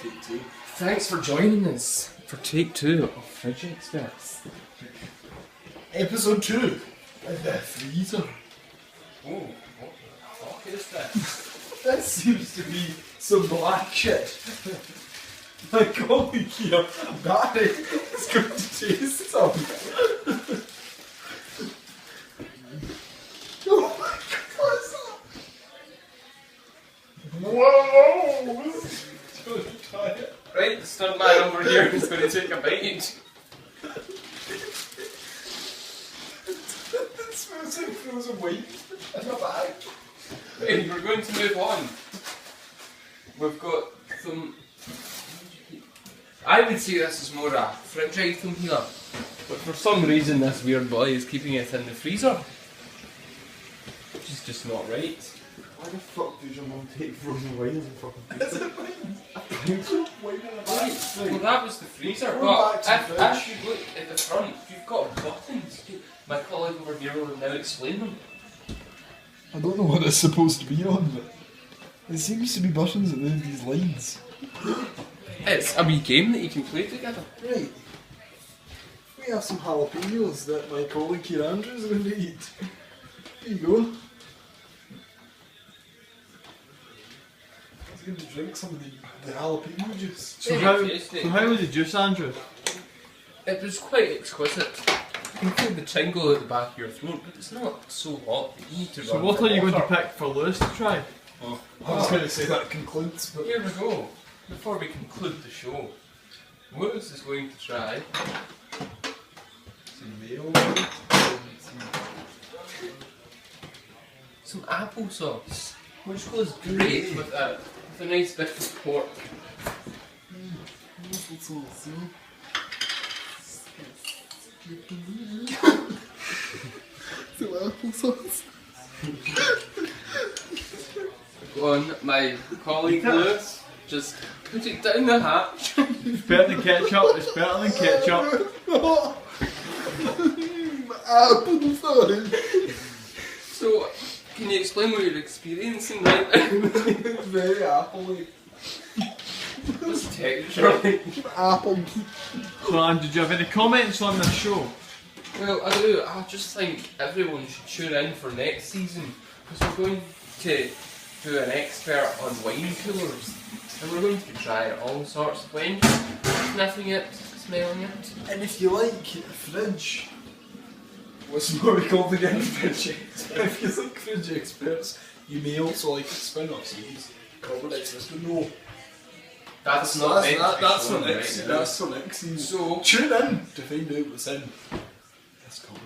Take two. Thanks for joining us for take 2 of Fridge Experts. Episode 2 of the freezer. Oh, what the fuck is this? This seems to be some black shit. My colleague here, Barry, is going to taste some. Oh my god, what's that? Whoa! Do you want to try it? Right, the stunt man over here is going to take a bite. It smells like frozen wine in a bag. Right, we're going to move on. We've got some... I would say this is more a fridge item here, but for some reason this weird boy is keeping it in the freezer. Which is just not right. Why the fuck does your mum take frozen wine and fucking put it? Is it wine? A pint of wine in a bag? Well, that was the freezer, Going but back to if you look at the front, you've got buttons. My colleague over here will now explain them. I don't know what it's supposed to be on, but it seems to be buttons at the end of these lines. It's a wee game that you can play together. Right. We have some jalapenos that my colleague here Andrew is going to eat. Here you go. He's going to drink some of the jalapeno juice. So Very tasty. how was the juice, Andrew? It was quite exquisite. You can feel the tingle at the back of your throat, but it's not so hot that you need to So run what for are you going to water. pick for Lewis to try? Oh, I was going to say that concludes, but... Here we go. Before we conclude the show, Lewis is going to try Some mayo. some applesauce, which goes great with a nice bit of pork. Some applesauce. Go on, my colleague Lewis, just put it down the hatch. It's better than ketchup, it's better than ketchup. Applesauce. So, can you explain what you're experiencing right now? Very apple-y. What's the texture like? Apple. So Andrew, did you have any comments on this show? Well, I do. I just think everyone should tune in for next season because we're going to do an expert on wine coolers and we're going to be trying all sorts of wine, sniffing it, smelling it. And if you like fridge, what's more we call the game fridge experts. If you like fridge experts, you may also like the spin-off series called Extras to Know. That's not meant to be That's shown for next. right now. That's for next season. So Tune in to find out what's in this cupboard.